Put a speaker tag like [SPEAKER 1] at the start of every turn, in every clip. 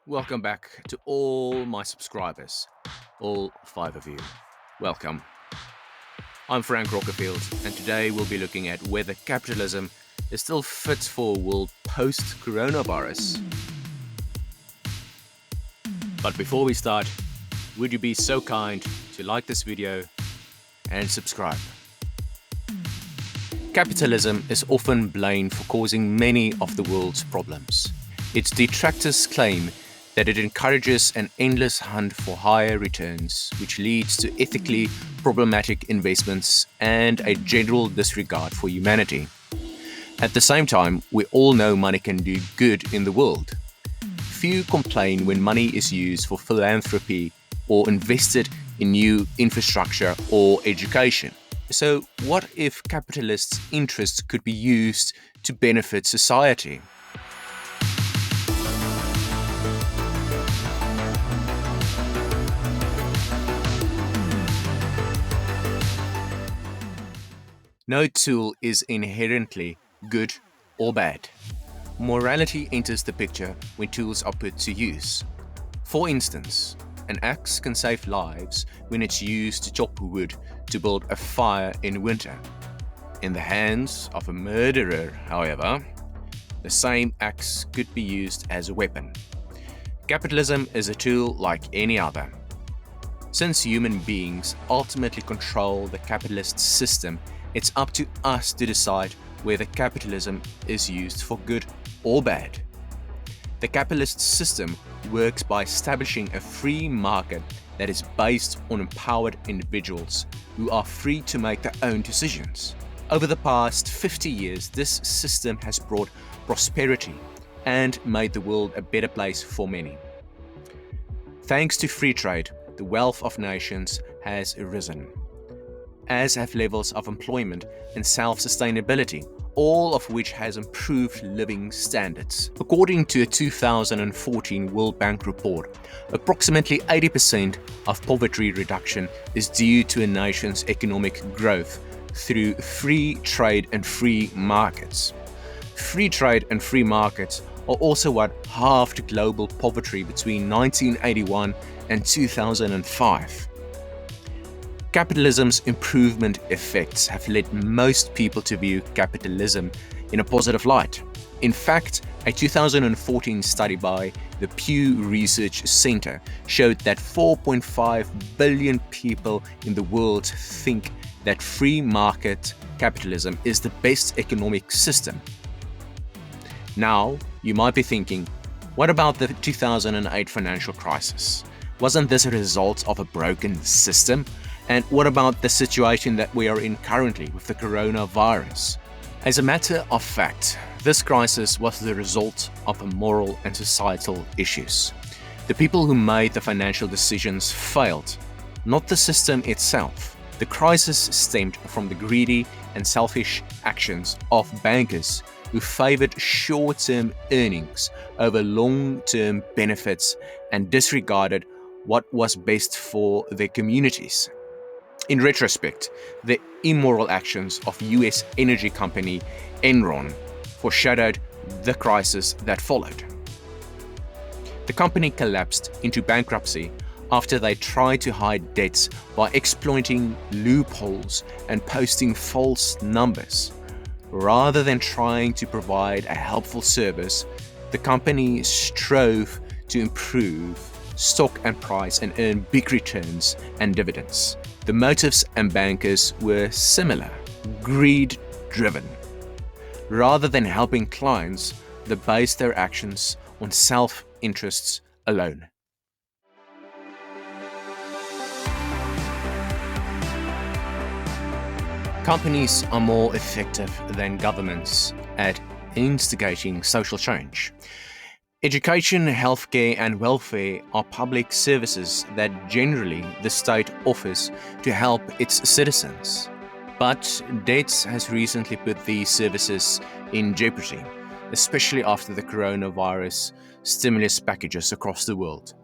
[SPEAKER 1] Welcome back to all my subscribers, all 5 of you. Welcome. I'm Frank Rockerfield, and today we'll be looking at whether capitalism is still fit for a world post-coronavirus. But before we start, would you be so kind to like this video and subscribe? Capitalism is often blamed for causing many of the world's problems. Its detractors claim that it encourages an endless hunt for higher returns, which leads to ethically problematic investments and a general disregard for humanity. At the same time, we all know money can do good in the world. Few complain when money is used for philanthropy or invested in new infrastructure or education. So, what if capitalists' interests could be used to benefit society? No tool is inherently good or bad. Morality enters the picture when tools are put to use. For instance, an axe can save lives when it's used to chop wood to build a fire in winter. In the hands of a murderer, however, the same axe could be used as a weapon. Capitalism is a tool like any other. Since human beings ultimately control the capitalist system, it's up to us to decide whether capitalism is used for good or bad. The capitalist system works by establishing a free market that is based on empowered individuals who are free to make their own decisions. Over the past 50 years, this system has brought prosperity and made the world a better place for many. Thanks to free trade, the wealth of nations has risen, as have levels of employment and self-sustainability, all of which has improved living standards. According to a 2014 World Bank report, approximately 80% of poverty reduction is due to a nation's economic growth through free trade and free markets. Free trade and free markets are also what halved global poverty between 1981 and 2005. Capitalism's improvement effects have led most people to view capitalism in a positive light. In fact, a 2014 study by the Pew Research Center showed that 4.5 billion people in the world think that free market capitalism is the best economic system. Now, you might be thinking, what about the 2008 financial crisis? Wasn't this a result of a broken system? And what about the situation that we are in currently with the coronavirus? As a matter of fact, this crisis was the result of moral and societal issues. The people who made the financial decisions failed, not the system itself. The crisis stemmed from the greedy and selfish actions of bankers who favored short-term earnings over long-term benefits and disregarded what was best for their communities. In retrospect, the immoral actions of US energy company Enron foreshadowed the crisis that followed. The company collapsed into bankruptcy after they tried to hide debts by exploiting loopholes and posting false numbers. Rather than trying to provide a helpful service, the company strove to improve stock and price and earn big returns and dividends. The motives and bankers were similar, greed-driven. Rather than helping clients, they based their actions on self-interests alone. Companies are more effective than governments at instigating social change. Education, healthcare, and welfare are public services that generally the state offers to help its citizens. But debt has recently put these services in jeopardy, especially after the coronavirus stimulus packages across the world.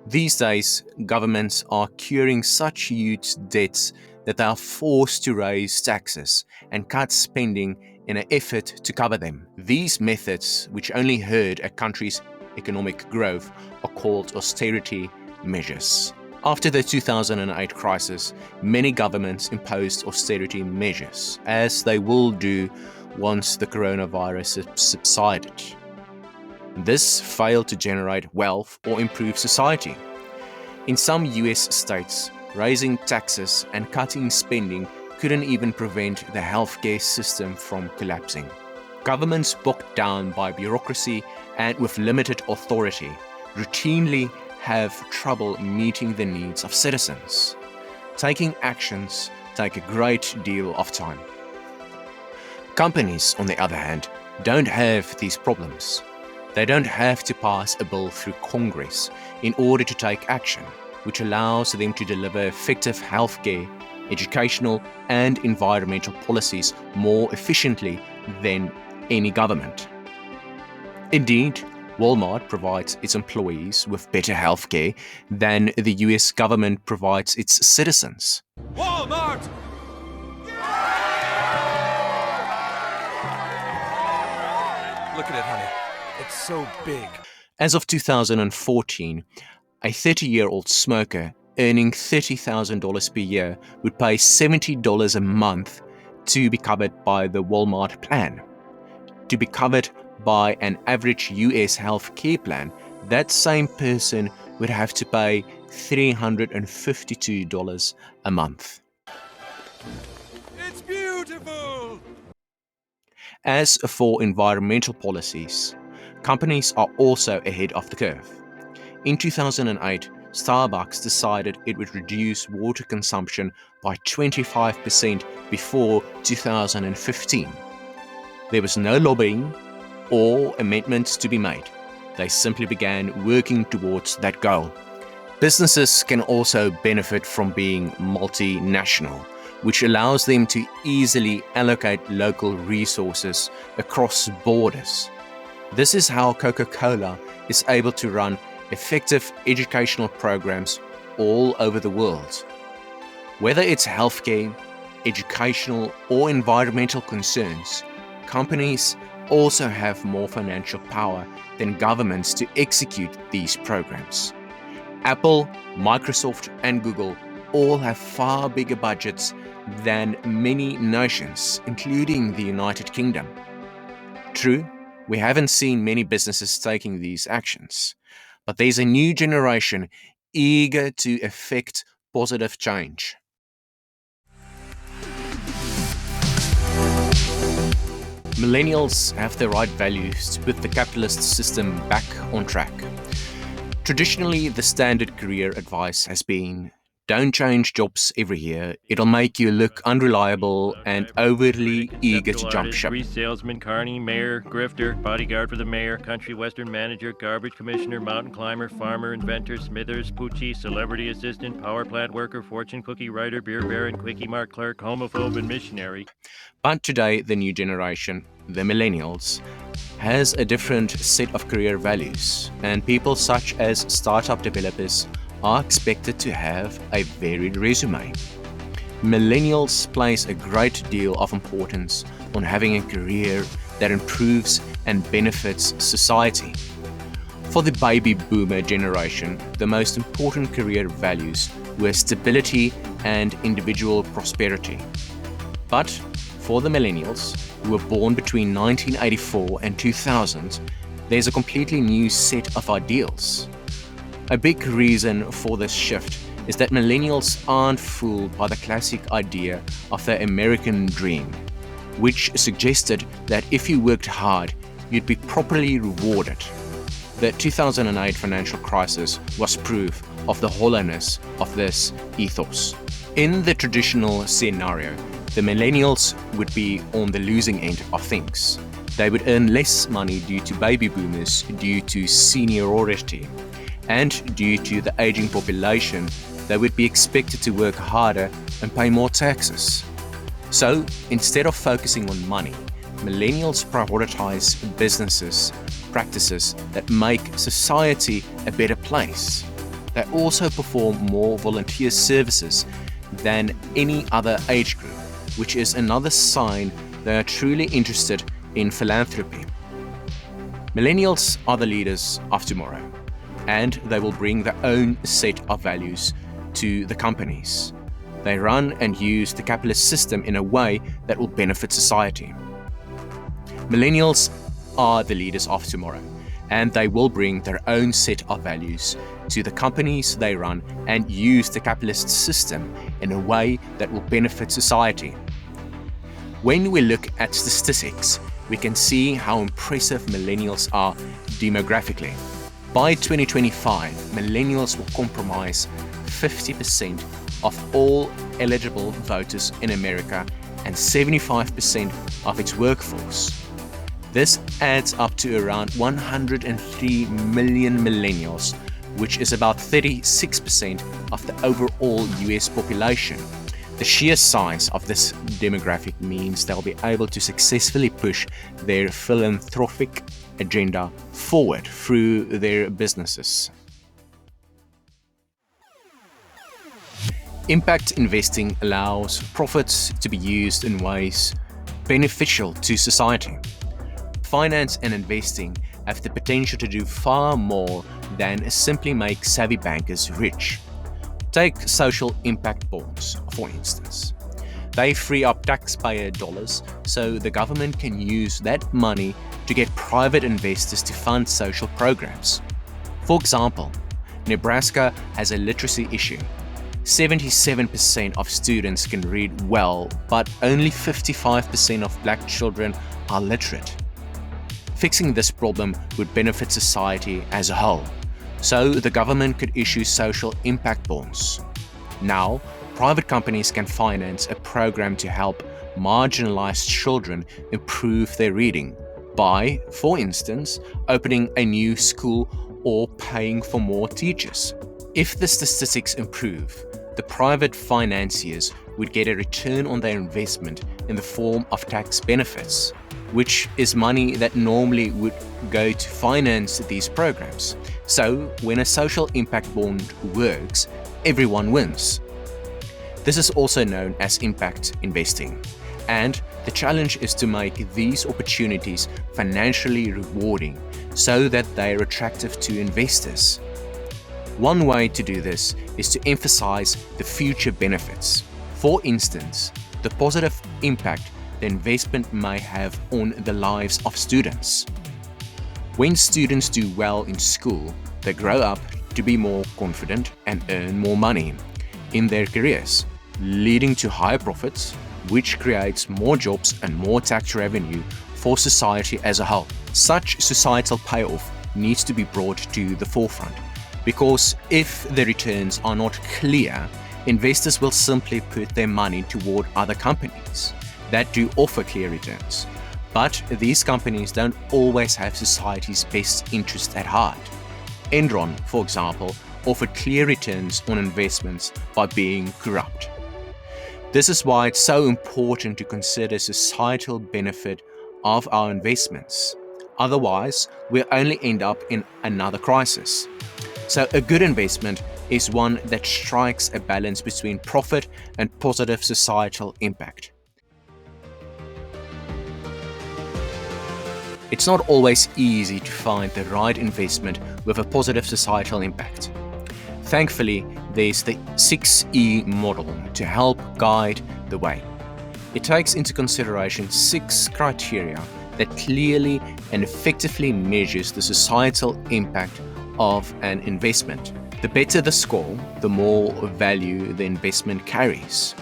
[SPEAKER 1] These days, governments are curing such huge debts that they are forced to raise taxes and cut spending in an effort to cover them. These methods, which only hurt a country's economic growth are called austerity measures. After the 2008 crisis, many governments imposed austerity measures, as they will do once the coronavirus subsided. This failed to generate wealth or improve society. In some US states, raising taxes and cutting spending couldn't even prevent the healthcare system from collapsing. Governments bogged down by bureaucracy and with limited authority routinely have trouble meeting the needs of citizens. Taking actions take a great deal of time. Companies, on the other hand, don't have these problems. They don't have to pass a bill through Congress in order to take action, which allows them to deliver effective healthcare, educational, and environmental policies more efficiently than any government. Indeed, Walmart provides its employees with better healthcare than the US government provides its citizens.
[SPEAKER 2] Walmart! Look at it, honey. It's so big.
[SPEAKER 1] As of 2014, a 30-year-old smoker earning $30,000 per year would pay $70 a month to be covered by the Walmart plan. To be covered by an average US health care plan, that same person would have to pay $352 a month.
[SPEAKER 2] It's beautiful!
[SPEAKER 1] As for environmental policies, companies are also ahead of the curve. In 2008, Starbucks decided it would reduce water consumption by 25% before 2015. There was no lobbying or amendments to be made. They simply began working towards that goal. Businesses can also benefit from being multinational, which allows them to easily allocate local resources across borders. This is how Coca-Cola is able to run effective educational programs all over the world. Whether it's healthcare, educational, or environmental concerns, companies also have more financial power than governments to execute these programs. Apple, Microsoft, and Google all have far bigger budgets than many nations, including the United Kingdom. True, we haven't seen many businesses taking these actions, but there's a new generation eager to effect positive change. Millennials have the right values to put the capitalist system back on track. Traditionally, the standard career advice has been, don't change jobs every year. It'll make you look unreliable and overly eager to jump ship.
[SPEAKER 3] Grease salesman, carny, mayor, grifter, bodyguard for the mayor, country western manager, garbage commissioner, mountain climber, farmer, inventor, smithers, poochie, celebrity assistant, power plant worker, fortune cookie writer, beer baron, quickie mart clerk, homophobe, and missionary.
[SPEAKER 1] But today, the new generation, the millennials, has a different set of career values, and people such as startup developers are expected to have a varied resume. Millennials place a great deal of importance on having a career that improves and benefits society. For the baby boomer generation, the most important career values were stability and individual prosperity. But for the millennials, who were born between 1984 and 2000, there's a completely new set of ideals. A big reason for this shift is that millennials aren't fooled by the classic idea of the American dream, which suggested that if you worked hard, you'd be properly rewarded. The 2008 financial crisis was proof of the hollowness of this ethos. In the traditional scenario, the millennials would be on the losing end of things. They would earn less money due to baby boomers due to seniority, and due to the aging population, they would be expected to work harder and pay more taxes. So, instead of focusing on money, millennials prioritize businesses, practices that make society a better place. They also perform more volunteer services than any other age group, which is another sign they are truly interested in philanthropy. Millennials are the leaders of tomorrow, and they will bring their own set of values to the companies. They run and use the capitalist system in a way that will benefit society. Millennials are the leaders of tomorrow, and they will bring their own set of values to the companies they run and use the capitalist system in a way that will benefit society. When we look at statistics, we can see how impressive millennials are demographically. By 2025, millennials will comprise 50% of all eligible voters in America and 75% of its workforce. This adds up to around 103 million millennials, which is about 36% of the overall US population. The sheer size of this demographic means they'll be able to successfully push their philanthropic agenda forward through their businesses. Impact investing allows profits to be used in ways beneficial to society. Finance and investing have the potential to do far more than simply make savvy bankers rich. Take social impact bonds, for instance. They free up taxpayer dollars so the government can use that money to get private investors to fund social programs. For example, Nebraska has a literacy issue. 77% of students can read well, but only 55% of black children are literate. Fixing this problem would benefit society as a whole, so the government could issue social impact bonds. Now, private companies can finance a program to help marginalized children improve their reading by, for instance, opening a new school or paying for more teachers. If the statistics improve, the private financiers would get a return on their investment in the form of tax benefits, which is money that normally would go to finance these programs. So, when a social impact bond works, everyone wins. This is also known as impact investing, and the challenge is to make these opportunities financially rewarding so that they are attractive to investors. One way to do this is to emphasize the future benefits. For instance, the positive impact the investment may have on the lives of students. When students do well in school, they grow up to be more confident and earn more money in their careers, leading to higher profits, which creates more jobs and more tax revenue for society as a whole. Such societal payoff needs to be brought to the forefront, because if the returns are not clear, investors will simply put their money toward other companies that do offer clear returns. But these companies don't always have society's best interest at heart. Enron, for example, offered clear returns on investments by being corrupt. This is why it's so important to consider societal benefit of our investments. Otherwise, we'll only end up in another crisis. So a good investment is one that strikes a balance between profit and positive societal impact. It's not always easy to find the right investment with a positive societal impact. Thankfully, there's the 6E model to help guide the way. It takes into consideration 6 criteria that clearly and effectively measures the societal impact of an investment. The better the score, the more value the investment carries.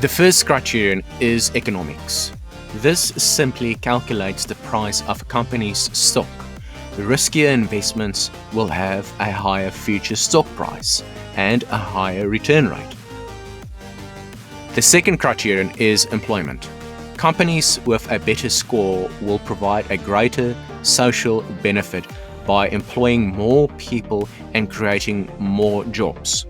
[SPEAKER 1] The first criterion is economics. This simply calculates the price of a company's stock. Riskier investments will have a higher future stock price and a higher return rate. The second criterion is employment. Companies with a better score will provide a greater social benefit by employing more people and creating more jobs.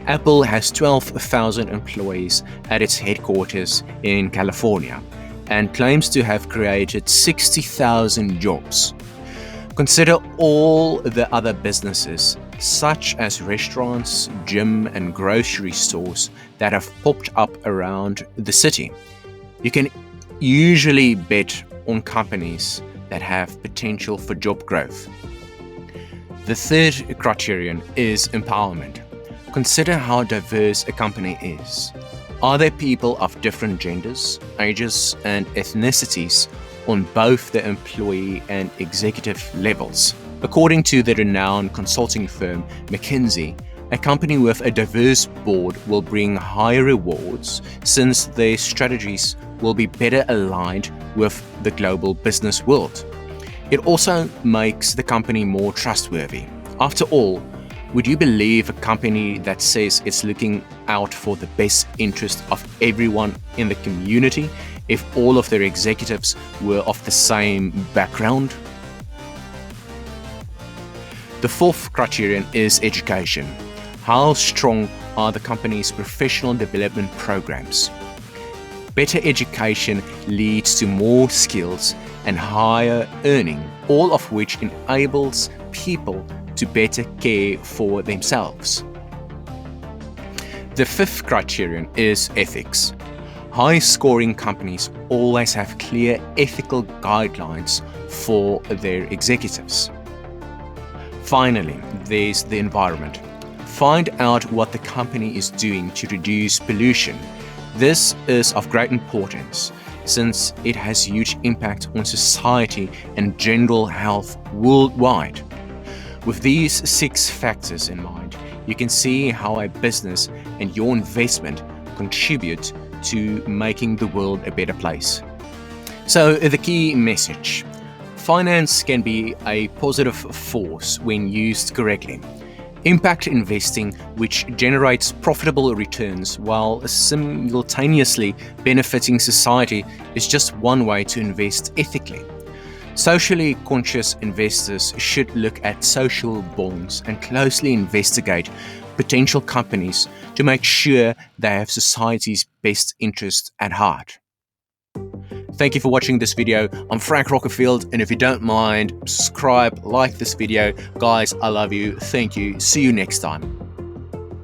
[SPEAKER 1] Apple has 12,000 employees at its headquarters in California and claims to have created 60,000 jobs. Consider all the other businesses, such as restaurants, gym, and grocery stores that have popped up around the city. You can usually bet on companies that have potential for job growth. The third criterion is empowerment. Consider how diverse a company is. Are there people of different genders, ages, and ethnicities on both the employee and executive levels? According to the renowned consulting firm McKinsey, a company with a diverse board will bring higher rewards since their strategies will be better aligned with the global business world. It also makes the company more trustworthy. After all, would you believe a company that says it's looking out for the best interest of everyone in the community if all of their executives were of the same background? The fourth criterion is education. How strong are the company's professional development programs? Better education leads to more skills and higher earning, all of which enables people to better care for themselves. The fifth criterion is ethics. High-scoring companies always have clear ethical guidelines for their executives. Finally, there's the environment. Find out what the company is doing to reduce pollution. This is of great importance since it has huge impact on society and general health worldwide. With these 6 factors in mind, you can see how a business and your investment contribute to making the world a better place. So the key message: finance can be a positive force when used correctly. Impact investing, which generates profitable returns while simultaneously benefiting society, is just one way to invest ethically. Socially conscious investors should look at social bonds and closely investigate potential companies to make sure they have society's best interest at heart. Thank you for watching this video. I'm Frank Rockerfield, and if you don't mind, subscribe, like this video. Guys, I love you. Thank you. See you next time.